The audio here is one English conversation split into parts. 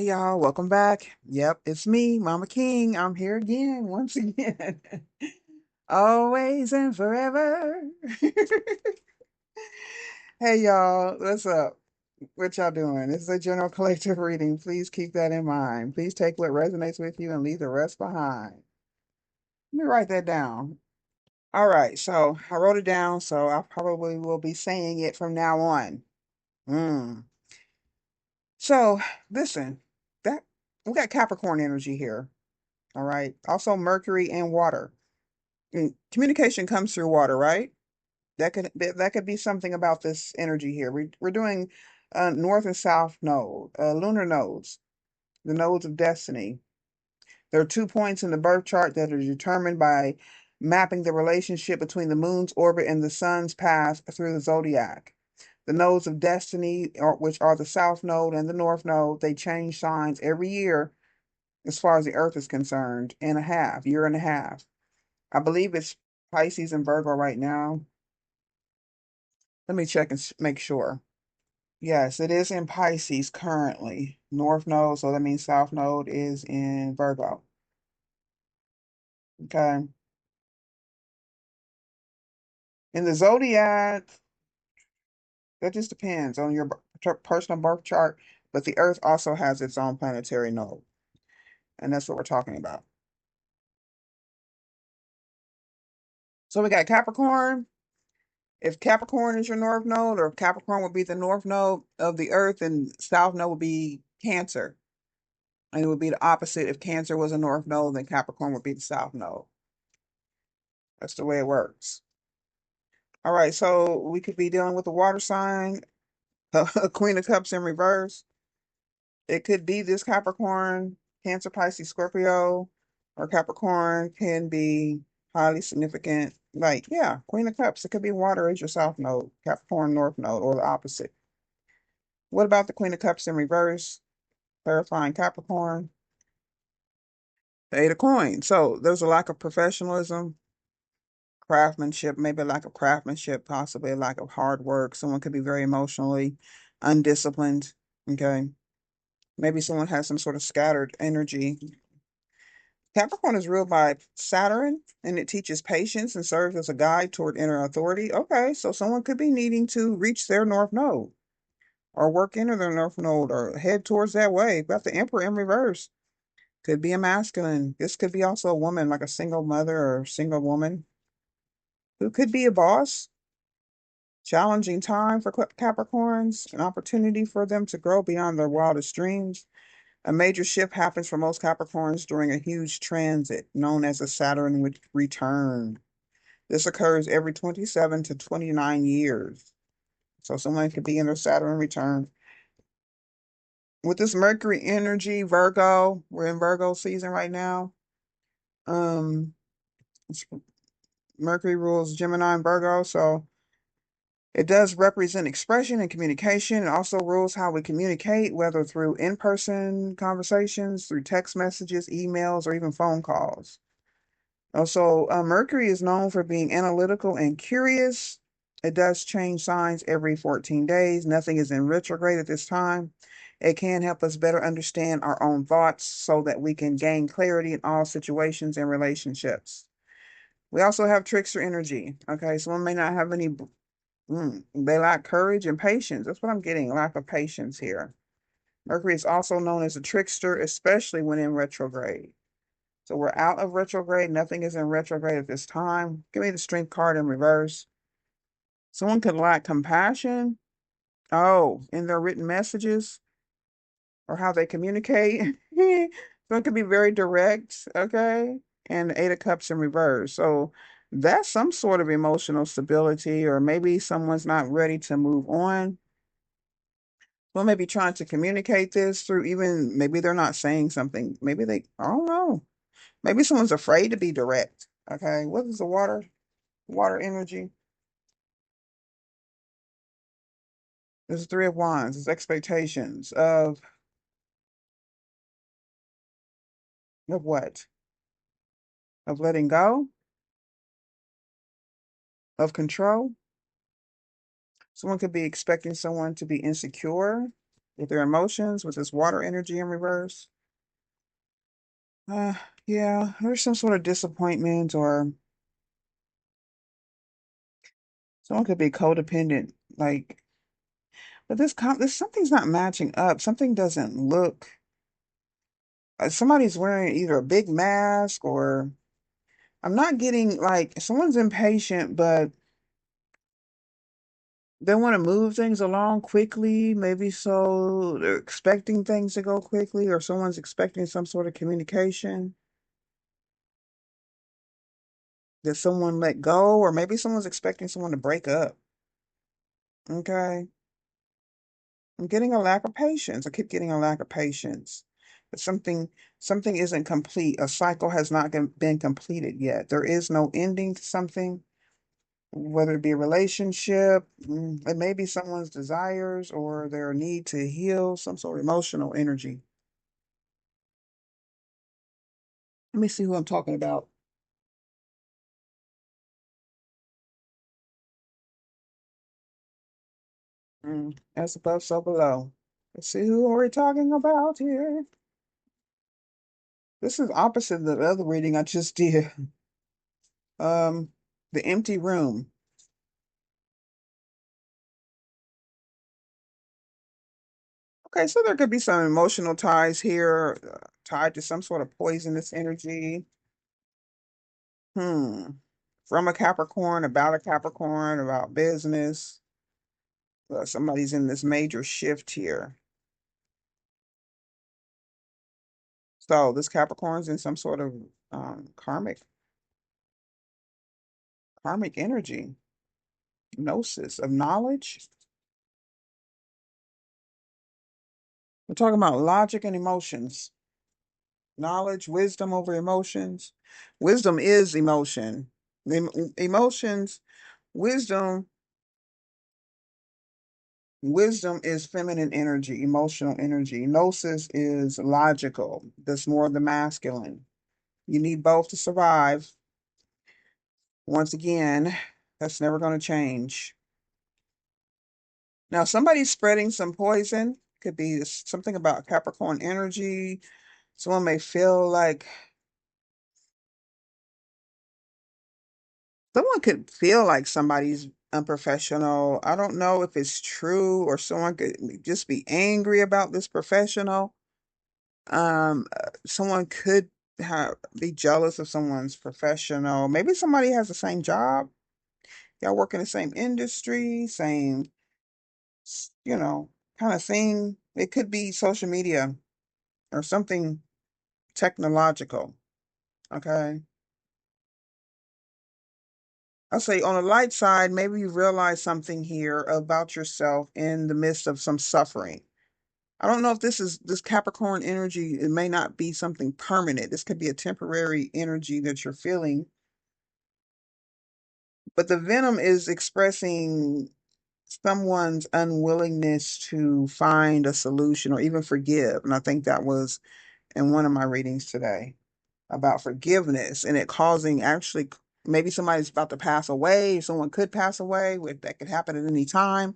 Hey y'all, welcome back. Yep, it's me, Mama King. I'm here again, once again. Always and forever. Hey y'all, what's up? What y'all doing? This is a general collective reading. Please keep that in mind. Please take what resonates with you and leave the rest behind. Let me write that down. All right, so I wrote it down, so I probably will be saying it from now on. Mm. So listen, that we got Capricorn energy here. All right. Also Mercury and water. And communication comes through water, right? That could be something about this energy here. We're doing north and south node, lunar nodes, the nodes of destiny. There are 2 points in the birth chart that are determined by mapping the relationship between the moon's orbit and the sun's path through the zodiac. The nodes of destiny, which are the south node and the north node, they change signs every year as far as the earth is concerned, and a half, year and a half. I believe it's Pisces and Virgo right now. Let me check and make sure. Yes, it is in Pisces currently. North node, so that means South node is in Virgo. Okay. In the zodiac, that just depends on your personal birth chart, but the Earth also has its own planetary node, and that's what we're talking about. So we got Capricorn. If Capricorn is your north node, or if Capricorn would be the north node of the Earth, and South node would be Cancer. And it would be the opposite. If Cancer was a north node, then Capricorn would be the south node. That's the way it works. All right, so we could be dealing with a water sign, a Queen of Cups in reverse. It could be this Capricorn, Cancer, Pisces, Scorpio, or Capricorn can be highly significant. Like, yeah, Queen of Cups. It could be water as your south node, Capricorn, north node, or the opposite. What about the Queen of Cups in reverse? Clarifying Capricorn, the Eight of Coins. So there's a lack of professionalism, craftsmanship, maybe a lack of craftsmanship, possibly a lack of hard work. Someone could be very emotionally undisciplined. Okay. Maybe someone has some sort of scattered energy. Capricorn is ruled by Saturn and it teaches patience and serves as a guide toward inner authority. Okay, so someone could be needing to reach their north node or work into their north node or head towards that way. Got the Emperor in reverse. Could be a masculine. This could be also a woman, like a single mother or single woman who could be a boss. Challenging time for Capricorns, an opportunity for them to grow beyond their wildest dreams. A major shift happens for most Capricorns during a huge transit known as a Saturn return. This occurs every 27 to 29 years. So someone could be in their Saturn return. With this Mercury energy, Virgo, we're in Virgo season right now. Um, Mercury rules Gemini and Virgo, so it does represent expression and communication. It also rules how we communicate, whether through in-person conversations, through text messages, emails, or even phone calls. Also, Mercury is known for being analytical and curious. It does change signs every 14 days. Nothing is in retrograde at this time. It can help us better understand our own thoughts so that we can gain clarity in all situations and relationships. We also have trickster energy. Okay, someone may not have any they lack courage and patience. That's what I'm getting, lack of patience here. Mercury is also known as a trickster, especially when in retrograde. So we're out of retrograde. Nothing is in retrograde at this time. Give me the strength card in reverse. Someone could lack compassion. Oh, in their written messages or how they communicate. Someone could be very direct, okay? And the Eight of Cups in reverse. So that's some sort of emotional stability, or maybe someone's not ready to move on. Well, maybe trying to communicate this through, even maybe they're not saying something. Maybe I don't know. Maybe someone's afraid to be direct. Okay. What is the water energy? There's the Three of Wands. It's expectations of what? Of letting go, of control. Someone could be expecting someone to be insecure. with their emotions, with this water energy in reverse. Uh, yeah, there's some sort of disappointment, or someone could be codependent, like, but this something's not matching up. Something doesn't look. Somebody's wearing either a big mask, or I'm not getting, like, someone's impatient, but they want to move things along quickly. Maybe so they're expecting things to go quickly, or someone's expecting some sort of communication that someone let go, or maybe someone's expecting someone to break up. Okay. I'm getting a lack of patience. I keep getting a lack of patience. But something isn't complete. A cycle has not been completed yet. There is no ending to something, whether it be a relationship, it may be someone's desires or their need to heal some sort of emotional energy. Let me see who I'm talking about. As above, so below. Let's see who are we talking about here. This is opposite of the other reading I just did. Um, the empty room. Okay, so there could be some emotional ties here, tied to some sort of poisonous energy. Hmm. From a Capricorn, about business. Somebody's in this major shift here. So this Capricorn's in some sort of karmic energy, gnosis of knowledge. We're talking about logic and emotions. Knowledge, wisdom over emotions. Wisdom is emotion. Emotions, wisdom, wisdom is feminine energy, emotional energy. Gnosis is logical. That's more of the masculine. You need both to survive. Once again, that's never going to change. Now, somebody's spreading some poison. Could be something about Capricorn energy. Someone may feel like someone could feel like somebody's unprofessional. I don't know if it's true, or someone could just be angry about this professional. Someone could be jealous of someone's professional. Maybe somebody has the same job. Y'all work in the same industry, same, you know, kind of thing. It could be social media or something technological. Okay. I'll say on the light side, maybe you realize something here about yourself in the midst of some suffering. I don't know if this Capricorn energy, it may not be something permanent. This could be a temporary energy that you're feeling, but the venom is expressing someone's unwillingness to find a solution or even forgive. And I think that was in one of my readings today about forgiveness, and it causing actually maybe somebody's about to pass away. Someone could pass away. That could happen at any time.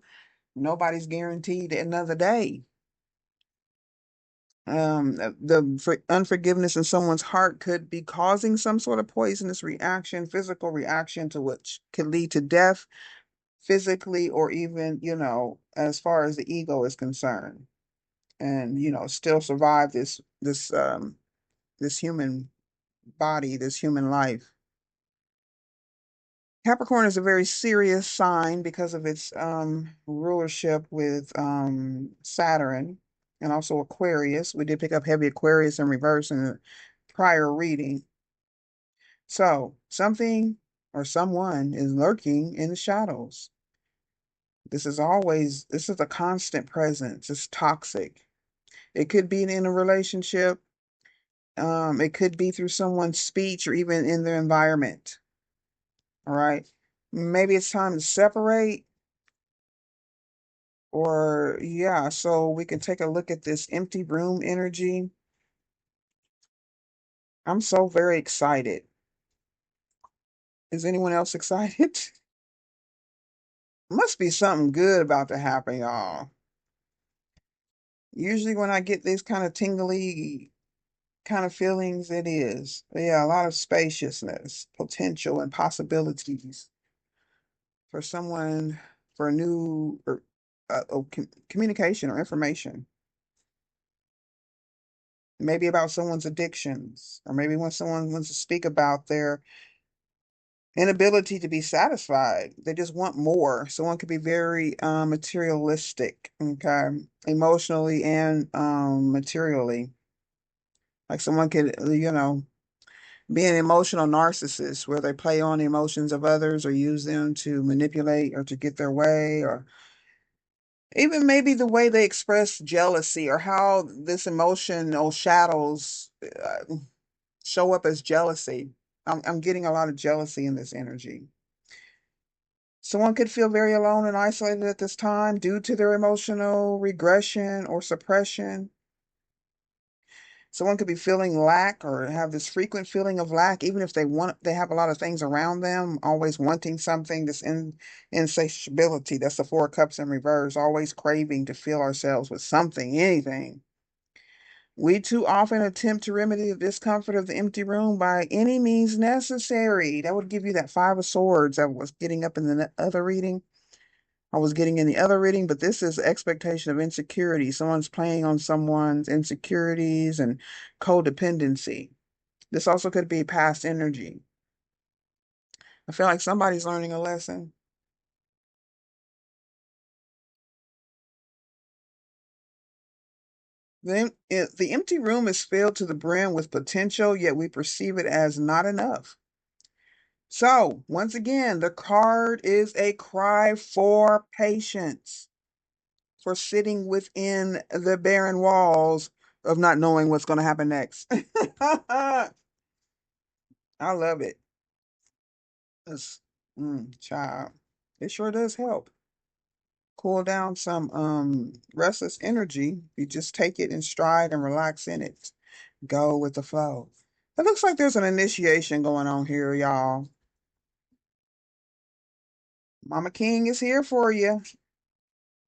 Nobody's guaranteed another day. The unforgiveness in someone's heart could be causing some sort of poisonous reaction, physical reaction, to which could lead to death physically, or even, as far as the ego is concerned, and still survive this human body, this human life. Capricorn is a very serious sign because of its rulership with Saturn, and also Aquarius. We did pick up heavy Aquarius in reverse in the prior reading. So something or someone is lurking in the shadows. This is a constant presence. It's toxic. It could be in a relationship. It could be through someone's speech or even in their environment. All right. Maybe it's time to separate, or yeah, so we can take a look at this empty room energy. I'm so very excited. Is anyone else excited? Must be something good about to happen, y'all. Usually when I get these kind of tingly kind of feelings, it is. Yeah, a lot of spaciousness, potential, and possibilities for someone for a new or communication or information. Maybe about someone's addictions, or maybe when someone wants to speak about their inability to be satisfied. They just want more. Someone could be very materialistic, okay, emotionally and materially. Like someone could, be an emotional narcissist where they play on the emotions of others or use them to manipulate or to get their way, or even maybe the way they express jealousy or how this emotional shadows show up as jealousy. I'm getting a lot of jealousy in this energy. Someone could feel very alone and isolated at this time due to their emotional regression or suppression. Someone could be feeling lack or have this frequent feeling of lack, even if they have a lot of things around them, always wanting something, insatiability. That's the Four of Cups in reverse, always craving to fill ourselves with something, anything. We too often attempt to remedy the discomfort of the empty room by any means necessary. That would give you that Five of Swords I was getting up in the other reading. I was getting in the other reading, but this is expectation of insecurity. Someone's playing on someone's insecurities and codependency. This also could be past energy. I feel like somebody's learning a lesson. The empty room is filled to the brim with potential, yet we perceive it as not enough. So, once again, the card is a cry for patience, for sitting within the barren walls of not knowing what's going to happen next. I love it. It's, child, it sure does help cool down some restless energy. You just take it in stride and relax in it. Go with the flow. It looks like there's an initiation going on here, y'all. Mama King is here for you.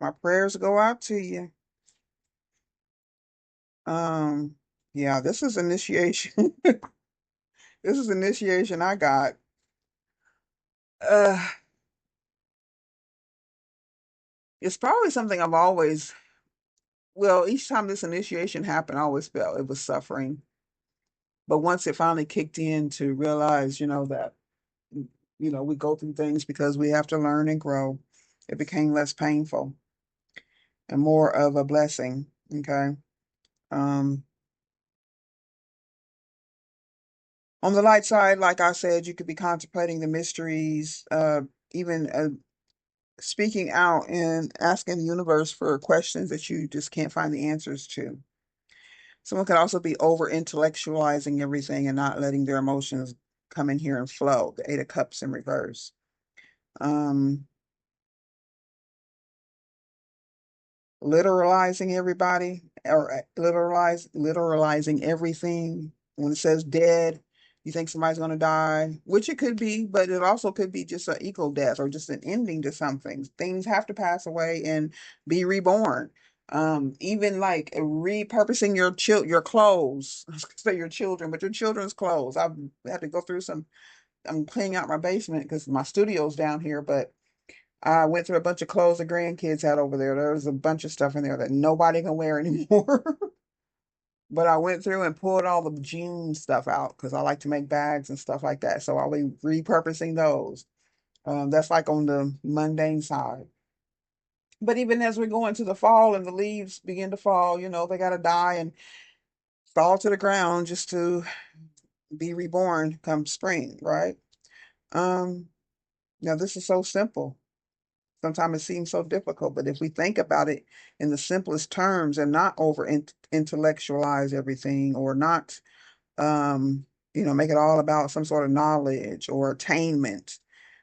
My prayers go out to you. Um, yeah, this is initiation. This is initiation I got. Uh, it's probably something I've always, well, each time this initiation happened, I always felt it was suffering. But once it finally kicked in to realize, that, we go through things because we have to learn and grow, it became less painful and more of a blessing. Okay. Um, on the light side, like I said, you could be contemplating the mysteries, even speaking out and asking the universe for questions that you just can't find the answers to. Someone could also be over intellectualizing everything and not letting their emotions come in here and flow. The Eight of Cups in reverse. Um, literalizing everybody or literalizing everything. When it says dead, you think somebody's going to die, which it could be, but it also could be just an eco death or just an ending to something. Things have to pass away and be reborn. Even like repurposing your clothes. I was gonna say your children, but your children's clothes. I've had to go through some. I'm cleaning out my basement because my studio's down here, but I went through a bunch of clothes the grandkids had over there. There was a bunch of stuff in there that nobody can wear anymore. But I went through and pulled all the jean stuff out because I like to make bags and stuff like that. So I'll be repurposing those. That's like on the mundane side. But even as we go into the fall and the leaves begin to fall, they got to die and fall to the ground just to be reborn come spring, right? Um, Now this is so simple. Sometimes it seems so difficult, but if we think about it in the simplest terms and not over intellectualize everything or not, make it all about some sort of knowledge or attainment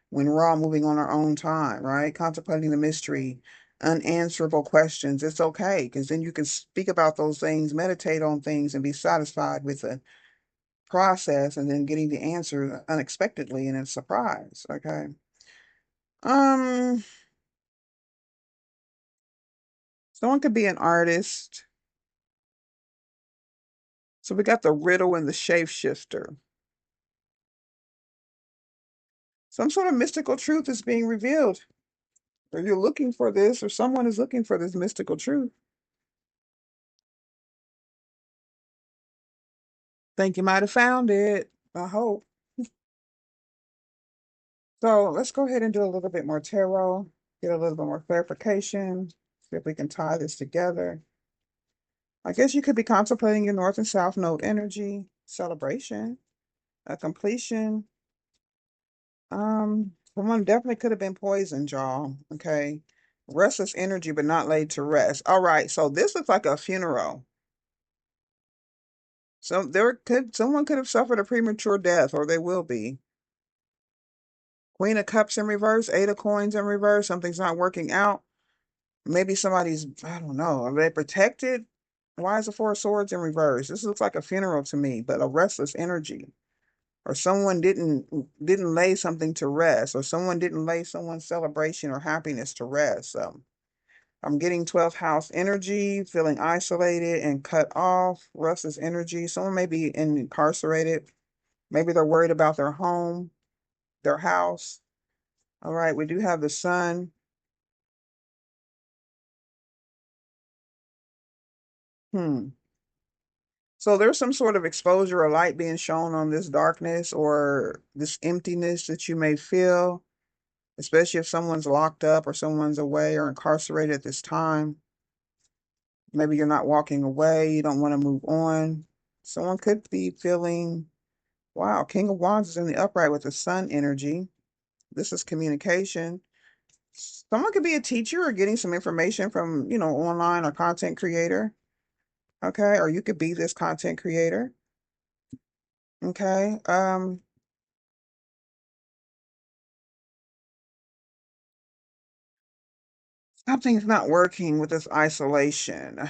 when we're all moving on our own time, right? Contemplating the mystery, unanswerable questions. It's okay because then you can speak about those things, meditate on things, and be satisfied with the process and then getting the answer unexpectedly and it's a surprise. Okay. Um, Someone could be an artist, So we got the riddle and the shapeshifter. Some sort of mystical truth is being revealed. Or you're looking for this, or someone is looking for this mystical truth. Think you might have found it. I hope. So let's go ahead and do a little bit more tarot, get a little bit more clarification, see if we can tie this together. I guess you could be contemplating your North and South Node energy, celebration, a completion. Someone definitely could have been poisoned, y'all. Okay. Restless energy, but not laid to rest. All right. So this looks like a funeral. So someone could have suffered a premature death, or they will be. Queen of Cups in reverse, Eight of Coins in reverse. Something's not working out. Maybe somebody's, I don't know, are they protected? Why is the Four of Swords in reverse? This looks like a funeral to me, but a restless energy. Or someone didn't lay something to rest, or someone didn't lay someone's celebration or happiness to rest. I'm getting 12th house energy, feeling isolated and cut off, restless energy. Someone may be incarcerated. Maybe they're worried about their home, their house. All right, we do have the sun. Hmm. So there's some sort of exposure or light being shown on this darkness or this emptiness that you may feel, especially if someone's locked up or someone's away or incarcerated at this time. Maybe you're not walking away, you don't want to move on. Someone could be feeling, wow, King of Wands is in the upright with the sun energy. This is communication. Someone could be a teacher or getting some information from, online or content creator. Okay. Or you could be this content creator. Okay. Something's not working with this isolation.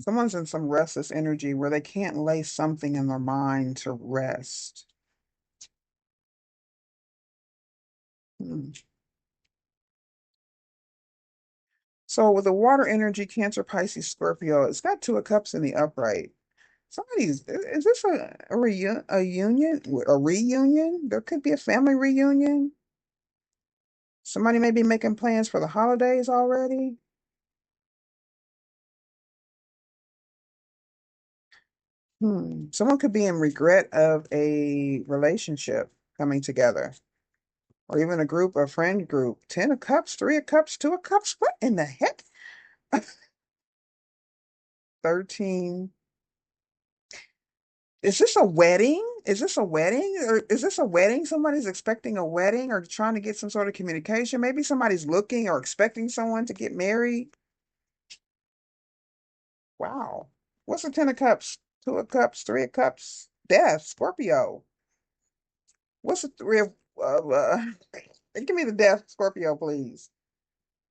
Someone's in some restless energy where they can't lay something in their mind to rest. Hmm. So with the water energy, Cancer, Pisces, Scorpio, it's got Two of Cups in the upright. Is this a union, a reunion? There could be a family reunion. Somebody may be making plans for the holidays already. Someone could be in regret of a relationship coming together, or even a group, a friend group. 10 of Cups, Three of Cups, Two of Cups. What in the heck? 13. Is this a wedding? Is this a wedding? Or is this a wedding? Somebody's expecting a wedding or trying to get some sort of communication. Maybe somebody's looking or expecting someone to get married. Wow. What's the 10 of Cups? Two of Cups, Three of Cups, Death, Scorpio. What's the give me the Death, Scorpio, please.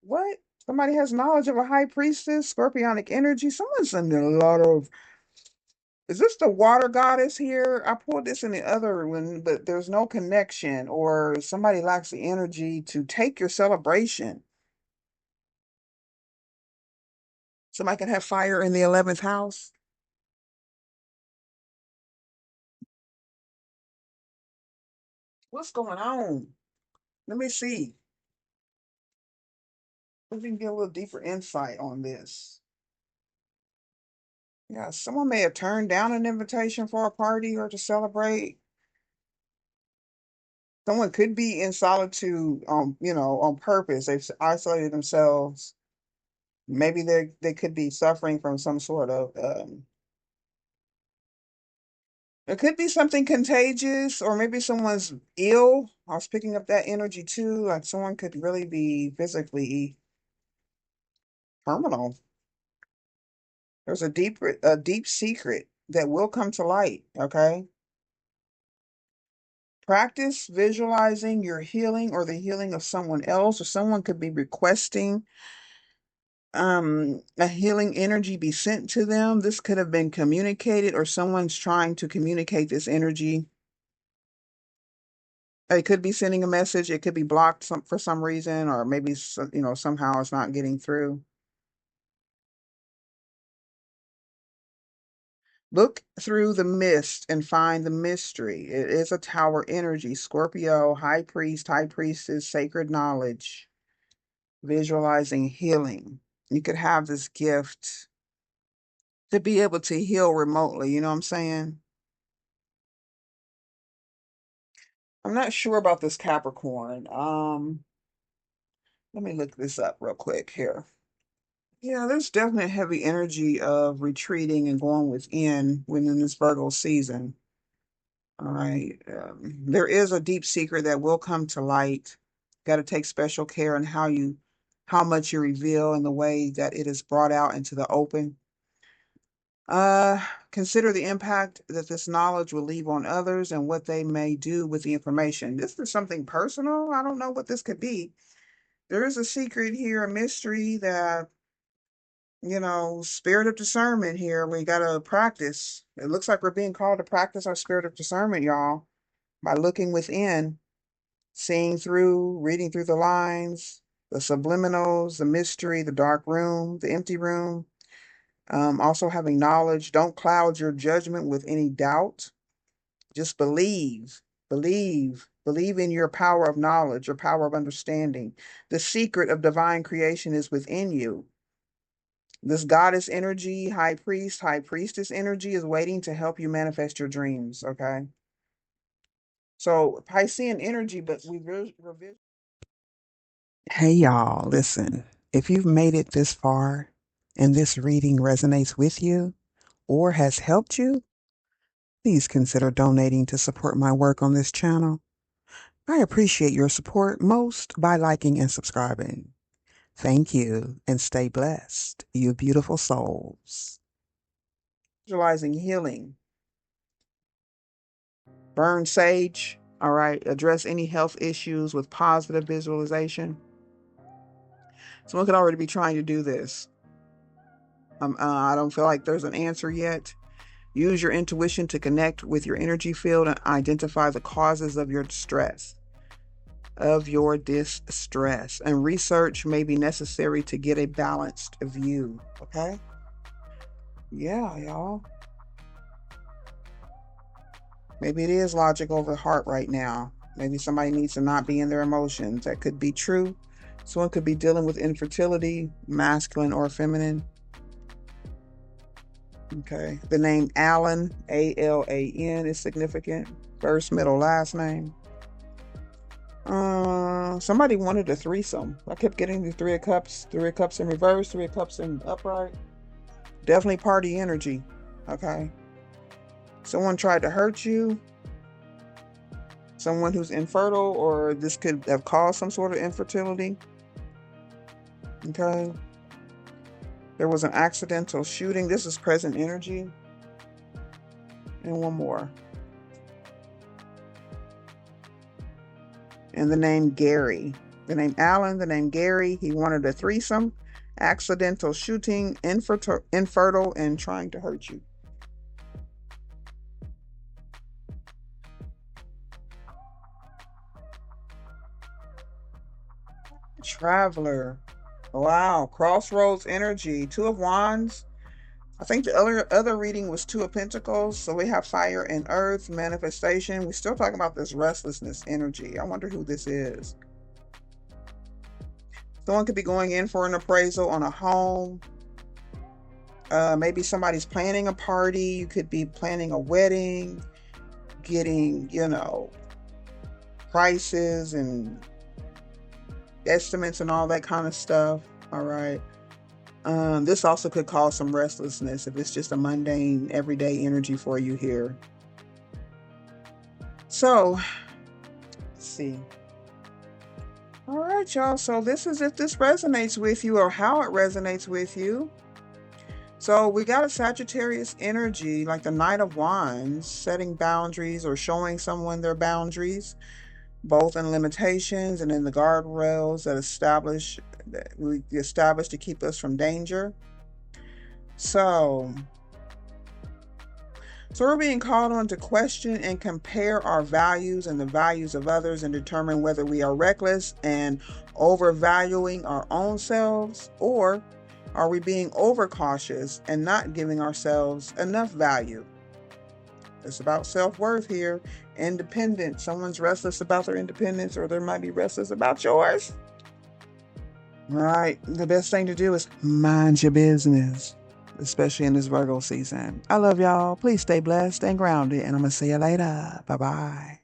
What? Somebody has knowledge of a high priestess, scorpionic energy. Someone's in a lot of. Is this the water goddess here? I pulled this in the other one, but there's no connection, or somebody lacks the energy to take your celebration. Somebody can have fire in the 11th house. What's going on? Let me see. We can get a little deeper insight on this. Yeah, someone may have turned down an invitation for a party or to celebrate. Someone could be in solitude on purpose. They've isolated themselves. Maybe they could be suffering from some sort of it could be something contagious, or maybe someone's ill. I was picking up that energy too. Like someone could really be physically terminal. There's a deep secret that will come to light. Okay. Practice visualizing your healing or the healing of someone else, or someone could be requesting a healing energy be sent to them. This could have been communicated, or someone's trying to communicate this energy. It could be sending a message, it could be blocked for some reason, or maybe somehow it's not getting through. Look through the mist and find the mystery. It is a tower energy. Scorpio, high priest, high priestess, sacred knowledge, visualizing healing. You could have this gift to be able to heal remotely. You know what I'm saying? I'm not sure about this Capricorn. Let me look this up real quick here. Yeah, there's definitely a heavy energy of retreating and going within this Virgo season. All right. There is a deep secret that will come to light. Got to take special care in how much you reveal and the way that it is brought out into the open. Uh, Consider the impact that this knowledge will leave on others and what they may do with the information. This is something personal. I don't know what this could be. There is a secret here, a mystery that, spirit of discernment here. We got to practice. It looks like we're being called to practice our spirit of discernment, y'all, by looking within, seeing through, reading through the lines, the subliminals, the mystery, the dark room, the empty room. Also having knowledge. Don't cloud your judgment with any doubt. Just believe in your power of knowledge, your power of understanding. The secret of divine creation is within you. This goddess energy, high priest, high priestess energy is waiting to help you manifest your dreams. Okay. So Piscean energy, but hey y'all, listen. If you've made it this far and this reading resonates with you or has helped you, please consider donating to support my work on this channel. I appreciate your support most by liking and subscribing. Thank you and stay blessed, you beautiful souls. Visualizing healing. Burn sage. All right. Address any health issues with positive visualization. Someone could already be trying to do this. I don't feel like there's an answer yet. Use your intuition to connect with your energy field and identify the causes of your distress. And research may be necessary to get a balanced view. Okay? Yeah, y'all. Maybe it is logic over heart right now. Maybe somebody needs to not be in their emotions. That could be true. Someone could be dealing with infertility, masculine or feminine. Okay. The name Alan, Alan, is significant. First, middle, last name. Somebody wanted a threesome. I kept getting the Three of Cups in reverse, Three of Cups in upright. Definitely party energy. Okay. Someone tried to hurt you. Someone who's infertile, or this could have caused some sort of infertility. Okay. There was an accidental shooting. This is present energy. And one more. And the name Gary. The name Alan, the name Gary. He wanted a threesome, accidental shooting, infertile, and trying to hurt you. Traveler. Wow. Crossroads energy. Two of Wands. I think the other reading was Two of Pentacles. So we have fire and earth, manifestation. We're still talking about this restlessness energy. I wonder who this is. Someone could be going in for an appraisal on a home. Maybe somebody's planning a party. You could be planning a wedding, getting, prices and estimates and all that kind of stuff. All right. This also could cause some restlessness if it's just a mundane, everyday energy for you here. So, let's see. All right, y'all. So this is if this resonates with you or how it resonates with you. So we got a Sagittarius energy, like the Knight of Wands, setting boundaries or showing someone their boundaries, both in limitations and in the guardrails that we establish to keep us from danger. So we're being called on to question and compare our values and the values of others and determine whether we are reckless and overvaluing our own selves, or Are we being overcautious and not giving ourselves enough value? It's about self-worth here. Independence. Someone's restless about their independence, or they might be restless about yours. All right. The best thing to do is mind your business, especially in this Virgo season. I love y'all. Please stay blessed and grounded, and I'm going to see you later. Bye-bye.